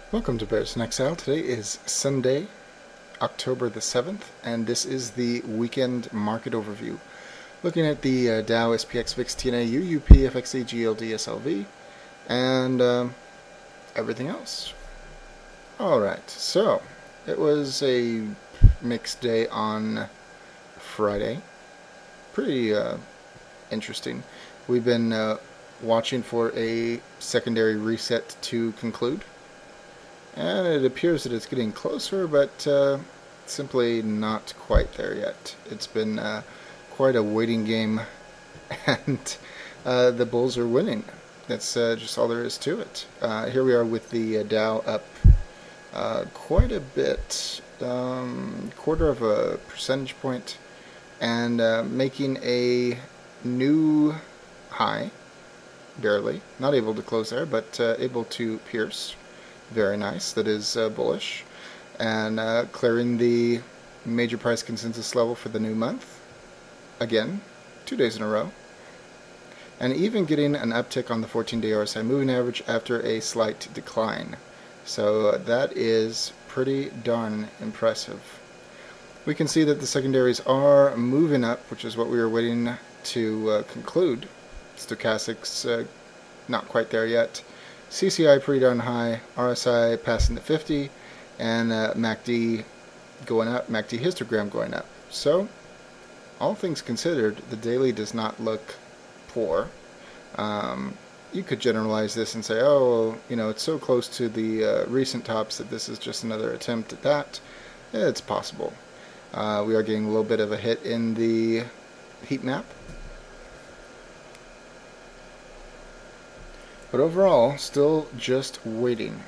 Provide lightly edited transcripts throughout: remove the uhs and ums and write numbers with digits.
Welcome to Bears in Exile. Today is Sunday, October the 7th, and this is the weekend market overview. Looking at the Dow, SPX, VIX, TNA, UUP, FXE, GLD, SLV, and everything else. Alright, so it was a mixed day on Friday. Pretty interesting. We've been watching for a secondary reset to conclude. And it appears that it's getting closer, but simply not quite there yet. It's been quite a waiting game, and the Bulls are winning. That's just all there is to it. Here we are with the Dow up quite a bit, quarter of a percentage point, and making a new high, barely. Not able to close there, but able to pierce. Very nice. That is bullish. And clearing the major price consensus level for the new month. Again, 2 days in a row. And even getting an uptick on the 14-day RSI moving average after a slight decline. So that is pretty darn impressive. We can see that the secondaries are moving up, which is what we were waiting to conclude. Stochastics not quite there yet. CCI pretty darn high, RSI passing the 50, and MACD going up, MACD histogram going up. So, all things considered, the daily does not look poor. You could generalize this and say, oh, you know, it's so close to the recent tops that this is just another attempt at that. It's possible. We are getting a little bit of a hit in the heat map. But overall, still just waiting.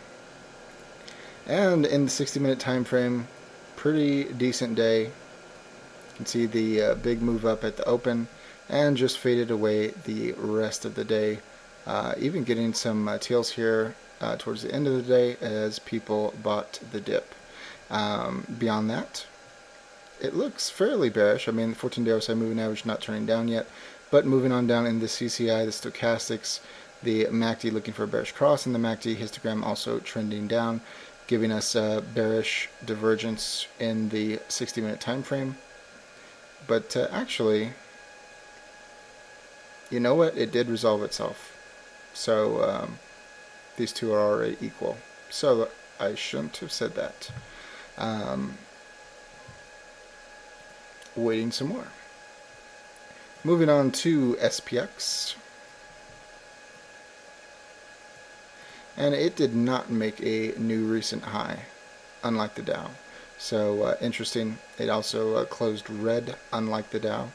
And in the 60-minute time frame, pretty decent day. You can see the big move up at the open, and just faded away the rest of the day. Even getting some tails here towards the end of the day as people bought the dip. Beyond that, it looks fairly bearish. I mean, the 14-day RSI moving average not turning down yet, but moving on down in the CCI, the stochastics, the MACD looking for a bearish cross, and the MACD histogram also trending down, giving us a bearish divergence in the 60-minute time frame. But actually, you know what? It did resolve itself. So these two are already equal. So I shouldn't have said that. Waiting some more. Moving on to SPX. And it did not make a new recent high, unlike the Dow. So interesting. It also closed red, unlike the Dow,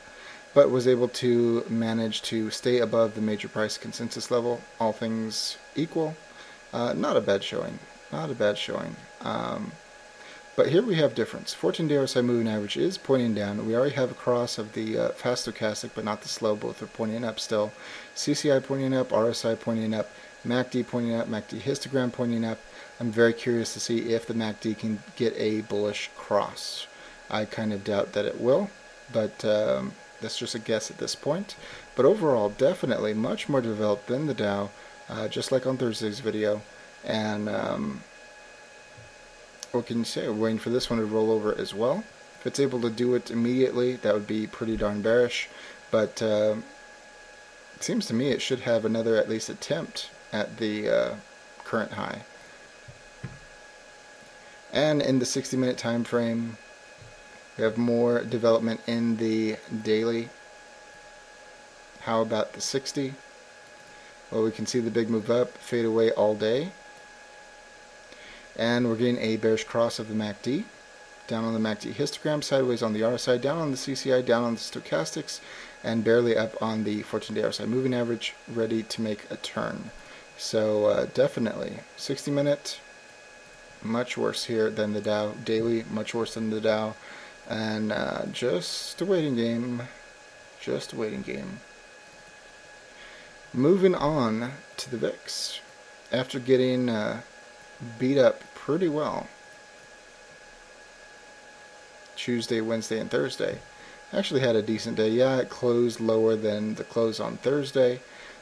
but was able to manage to stay above the major price consensus level, all things equal. Not a bad showing. Not a bad showing. But here we have difference. 14-day RSI moving average is pointing down. We already have a cross of the fast stochastic, but not the slow. Both are pointing up still. CCI pointing up, RSI pointing up, MACD pointing up, MACD histogram pointing up. I'm very curious to see if the MACD can get a bullish cross. I kind of doubt that it will, but that's just a guess at this point. But overall, definitely much more developed than the Dow, just like on Thursday's video. And what can you say? We're waiting for this one to roll over as well. If it's able to do it immediately, that would be pretty darn bearish. But it seems to me it should have another at least attempt at the current high. And in the 60-minute time frame, we have more development in the daily. How about the 60? Well, we can see the big move up, fade away all day. And we're getting a bearish cross of the MACD. Down on the MACD histogram, sideways on the RSI, down on the CCI, down on the stochastics, and barely up on the 14-day RSI moving average, ready to make a turn. So definitely 60-minute, much worse here than the Dow. Daily, much worse than the Dow. And just a waiting game. Just a waiting game. Moving on to the VIX. After getting beat up pretty well Tuesday, Wednesday, and Thursday, actually had a decent day. Yeah, it closed lower than the close on Thursday,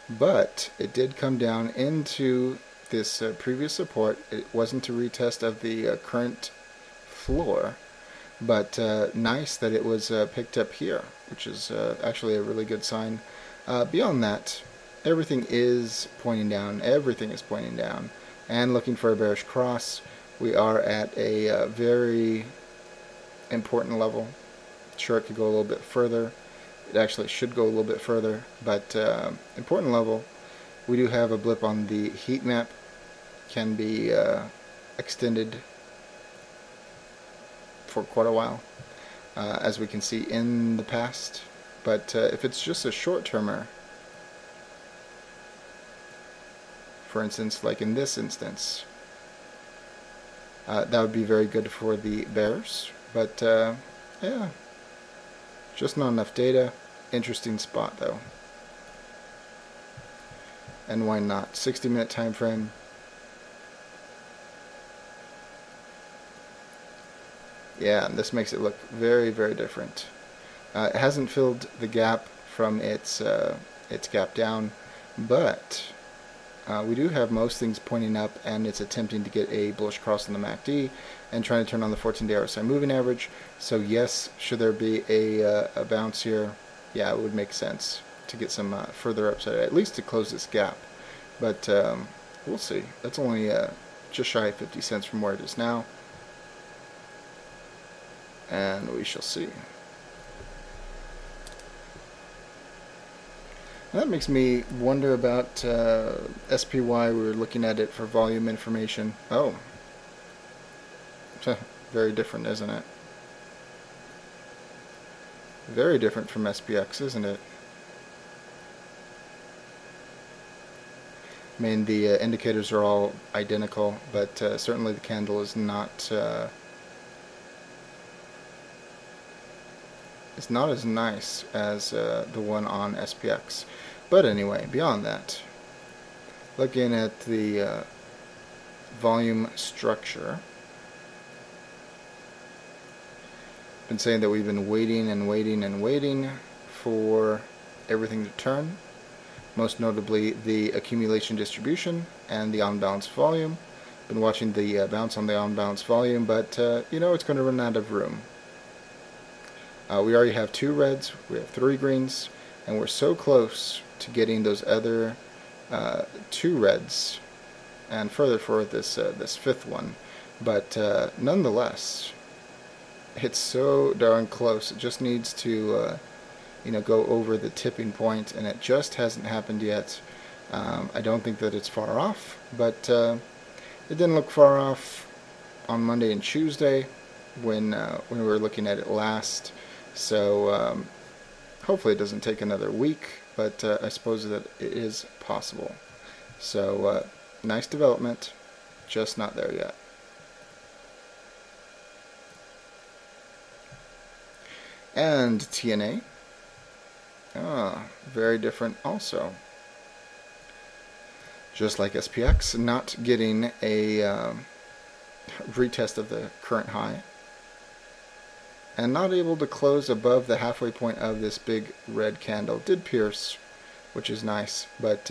but it did come down into this previous support. It wasn't a retest of the current floor, but nice that it was picked up here, which is actually a really good sign. Beyond that, everything is pointing down. Everything is pointing down, and looking for a bearish cross. We are at a very important level. Sure, it could go a little bit further. It actually should go a little bit further, but important level. We do have a blip on the heat map. Can be extended for quite a while, as we can see in the past. But if it's just a short-termer, for instance, like in this instance, that would be very good for the bears. But yeah, just not enough data. Interesting spot though. And why not? 60-minute time frame. Yeah, and this makes it look very, very different. It hasn't filled the gap from its gap down, but we do have most things pointing up, and it's attempting to get a bullish cross on the MACD and trying to turn on the 14-day RSI moving average. So yes, should there be a bounce here, yeah, it would make sense to get some further upside, at least to close this gap. But we'll see. That's only just shy of 50 cents from where it is now, and we shall see. That makes me wonder about SPY. We were looking at it for volume information. Oh, very different, isn't it? Very different from SPX, isn't it? I mean, the indicators are all identical, but certainly the candle is not it's not as nice as the one on SPX. But anyway, beyond that, looking at the volume structure, been saying that we've been waiting and waiting and waiting for everything to turn, most notably the accumulation distribution and the on-balance volume. Been watching the bounce on the on-balance volume, but you know, it's going to run out of room. We already have 2 reds, we have 3 greens, and we're so close to getting those other 2 reds and further for this this 5th one. But nonetheless, it's so darn close. It just needs to you know, go over the tipping point, and it just hasn't happened yet. I don't think that it's far off, but it didn't look far off on Monday and Tuesday when we were looking at it last. So hopefully it doesn't take another week, but I suppose that it is possible. So nice development, just not there yet. And TNA, very different also. Just like SPX, not getting a retest of the current high, and not able to close above the halfway point of this big red candle. Did pierce, which is nice, but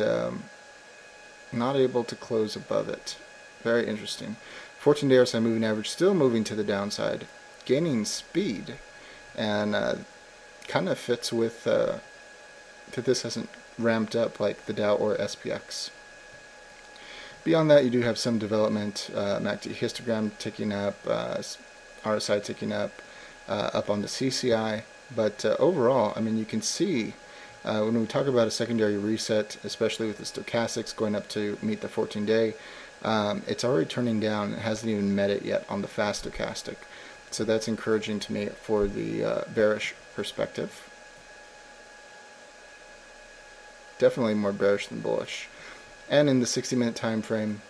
not able to close above it. Very interesting. 14-day RSI moving average still moving to the downside, gaining speed, and kind of fits with that this hasn't ramped up like the Dow or SPX. Beyond that, you do have some development. MACD histogram ticking up, RSI ticking up, up on the CCI, but overall, I mean, you can see when we talk about a secondary reset, especially with the stochastics going up to meet the 14-day, it's already turning down. It hasn't even met it yet on the fast stochastic, so that's encouraging to me for the bearish perspective. Definitely more bearish than bullish. And in the 60-minute time frame,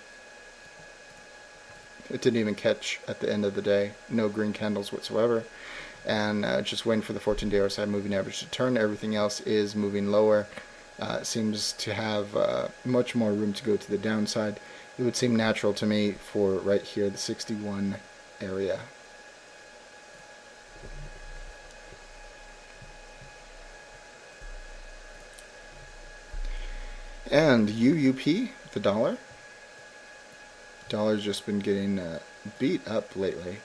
it didn't even catch at the end of the day. No green candles whatsoever. And just waiting for the 14-day RSI moving average to turn. Everything else is moving lower. Seems to have much more room to go to the downside. It would seem natural to me for right here, the 61 area. And UUP, the dollar, Dollar's just been getting beat up lately.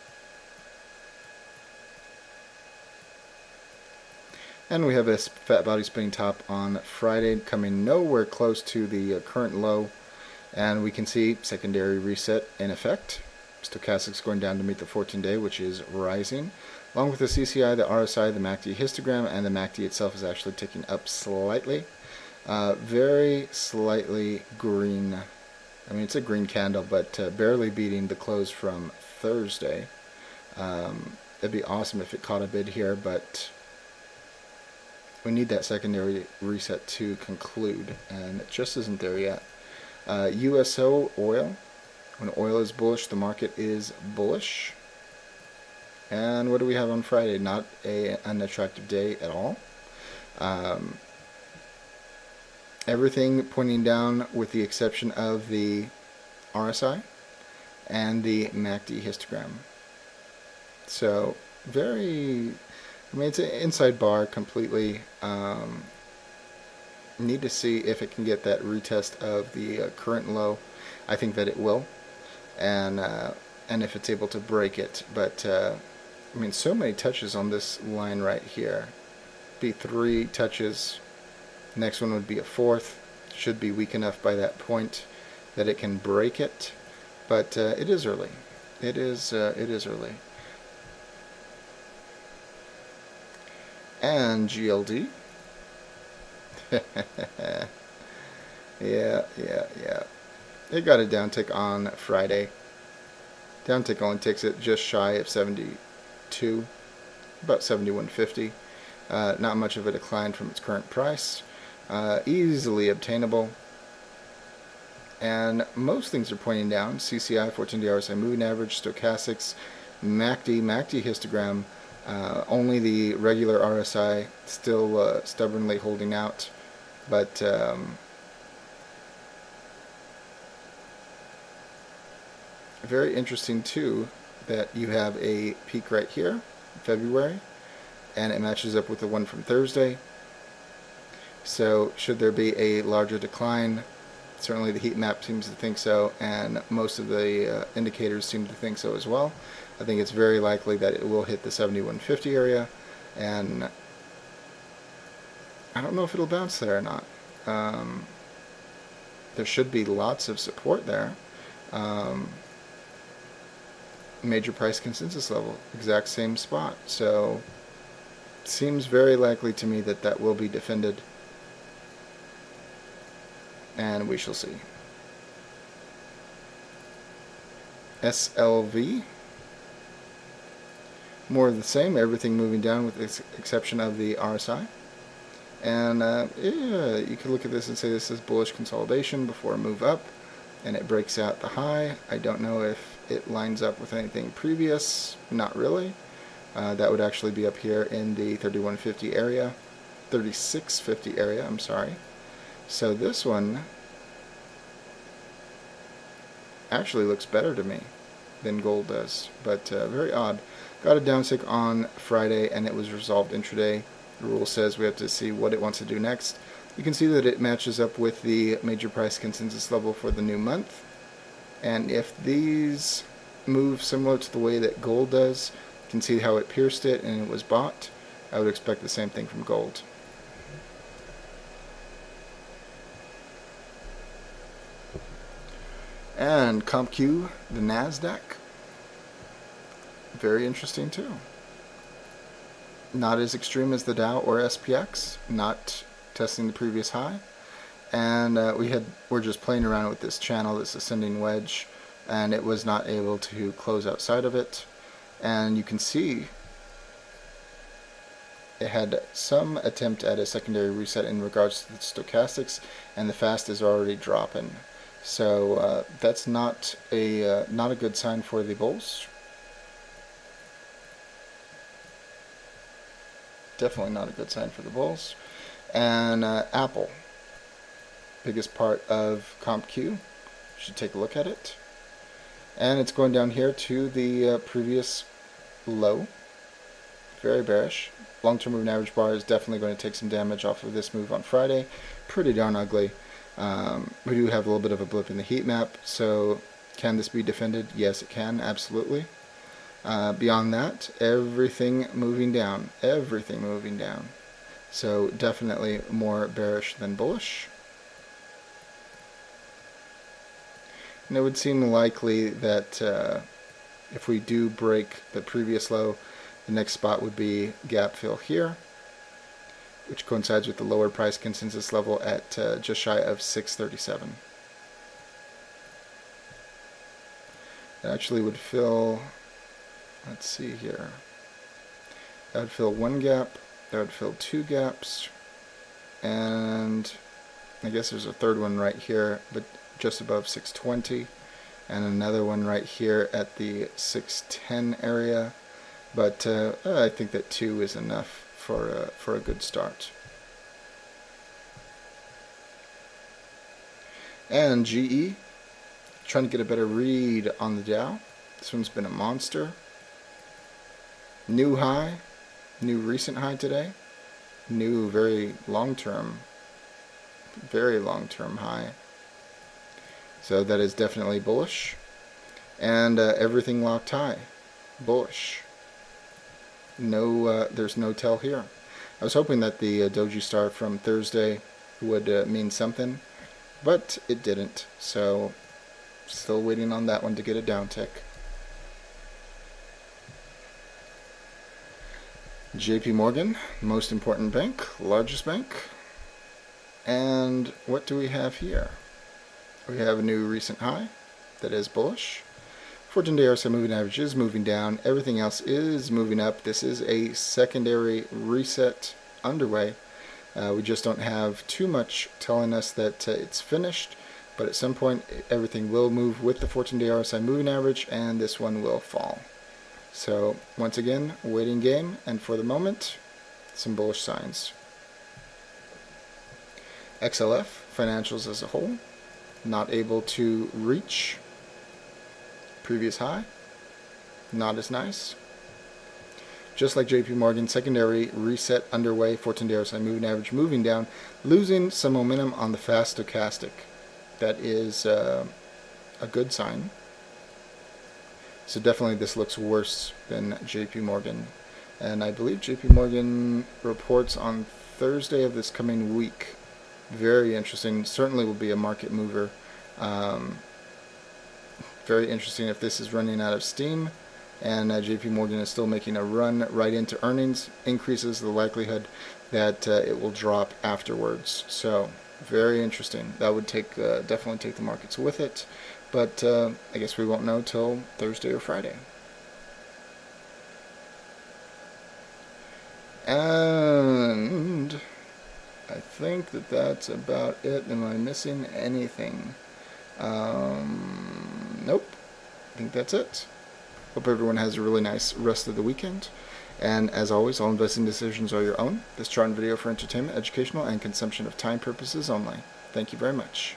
And we have a fat body spinning top on Friday, coming nowhere close to the current low. And we can see secondary reset in effect. Stochastics going down to meet the 14-day, which is rising. Along with the CCI, the RSI, the MACD histogram, and the MACD itself is actually ticking up slightly. Very slightly green. I mean, it's a green candle, but barely beating the close from Thursday. It'd be awesome if it caught a bid here, but we need that secondary reset to conclude, and it just isn't there yet. USO oil. When oil is bullish, the market is bullish. And what do we have on Friday? Not an attractive day at all. Everything pointing down with the exception of the RSI and the MACD histogram. So very, I mean, it's an inside bar completely. Need to see if it can get that retest of the current low. I think that it will, and if it's able to break it. But I mean, so many touches on this line right here. Be 3 touches. Next one would be a 4th. Should be weak enough by that point that it can break it. But it is early. It is early. And GLD. yeah. It got a downtick on Friday. Downtick only takes it just shy of 72, about 71.50. Not much of a decline from its current price. Easily obtainable. And most things are pointing down. CCI, 14-day RSI moving average, stochastics, MACD histogram. Only the regular RSI still stubbornly holding out, but very interesting too that you have a peak right here, February, and it matches up with the one from Thursday. So should there be a larger decline? Certainly the heat map seems to think so, and most of the indicators seem to think so as well. I think it's very likely that it will hit the 71.50 area, and I don't know if it'll bounce there or not. There should be lots of support there. Major price consensus level, exact same spot. So it seems very likely to me that that will be defended, and we shall see. SLV. More of the same, everything moving down with the exception of the RSI. And yeah, you could look at this and say this is bullish consolidation before a move up, and it breaks out the high. I don't know if it lines up with anything previous, not really. That would actually be up here in the 31.50 area, 36.50 area, I'm sorry. So this one actually looks better to me than gold does, but very odd. Got a downtick on Friday, and it was resolved intraday. The rule says we have to see what it wants to do next. You can see that it matches up with the major price consensus level for the new month. And if these move similar to the way that gold does, you can see how it pierced it and it was bought. I would expect the same thing from gold. And CompQ, the NASDAQ. Very interesting too. Not as extreme as the Dow or SPX, not testing the previous high. And we're just playing around with this channel, this ascending wedge, and it was not able to close outside of it. And you can see it had some attempt at a secondary reset in regards to the stochastics, and the fast is already dropping. So that's not a good sign for the bulls. Definitely not a good sign for the bulls. And Apple, biggest part of CompQ. Should take a look at it. And it's going down here to the previous low. Very bearish. Long-term moving average bar is definitely going to take some damage off of this move on Friday. Pretty darn ugly. We do have a little bit of a blip in the heat map, so Can this be defended? Yes, it can, absolutely. Beyond that, everything moving down. Everything moving down. So definitely more bearish than bullish. And it would seem likely that if we do break the previous low, the next spot would be gap fill here, which coincides with the lower price consensus level at just shy of 637. It actually would fill, let's see here, that would fill one gap, that would fill two gaps, and I guess there's a third one right here, but just above 620, and another one right here at the 610 area, but I think that 2 is enough for a good start. And GE, trying to get a better read on the Dow. This one's been a monster. New high, new recent high today, new very long-term high. So that is definitely bullish. And everything locked high, bullish. No, there's no tell here. I was hoping that the doji star from Thursday would mean something, but it didn't. So still waiting on that one to get a down tick. JP Morgan, most important bank, largest bank. And what do we have here? We have a new recent high that is bullish. 14-day RSI moving average is moving down. Everything else is moving up. This is a secondary reset underway. We just don't have too much telling us that it's finished, but at some point everything will move with the 14-day RSI moving average, and this one will fall. So once again, waiting game, and for the moment, some bullish signs. XLF, financials as a whole, not able to reach previous high, not as nice. Just like JP Morgan, secondary reset underway, 14-day RSI moving average moving down, losing some momentum on the fast stochastic. That is a good sign. So definitely this looks worse than JP Morgan. And I believe JP Morgan reports on Thursday of this coming week. Very interesting. Certainly will be a market mover. Very interesting if this is running out of steam and JP Morgan is still making a run right into earnings, increases the likelihood that it will drop afterwards. So very interesting. That would definitely take the markets with it, but I guess we won't know till Thursday or Friday. And I think that that's about it. Am I missing anything? Nope. I think that's it. Hope everyone has a really nice rest of the weekend. And as always, all investing decisions are your own. This chart and video for entertainment, educational, and consumption of time purposes only. Thank you very much.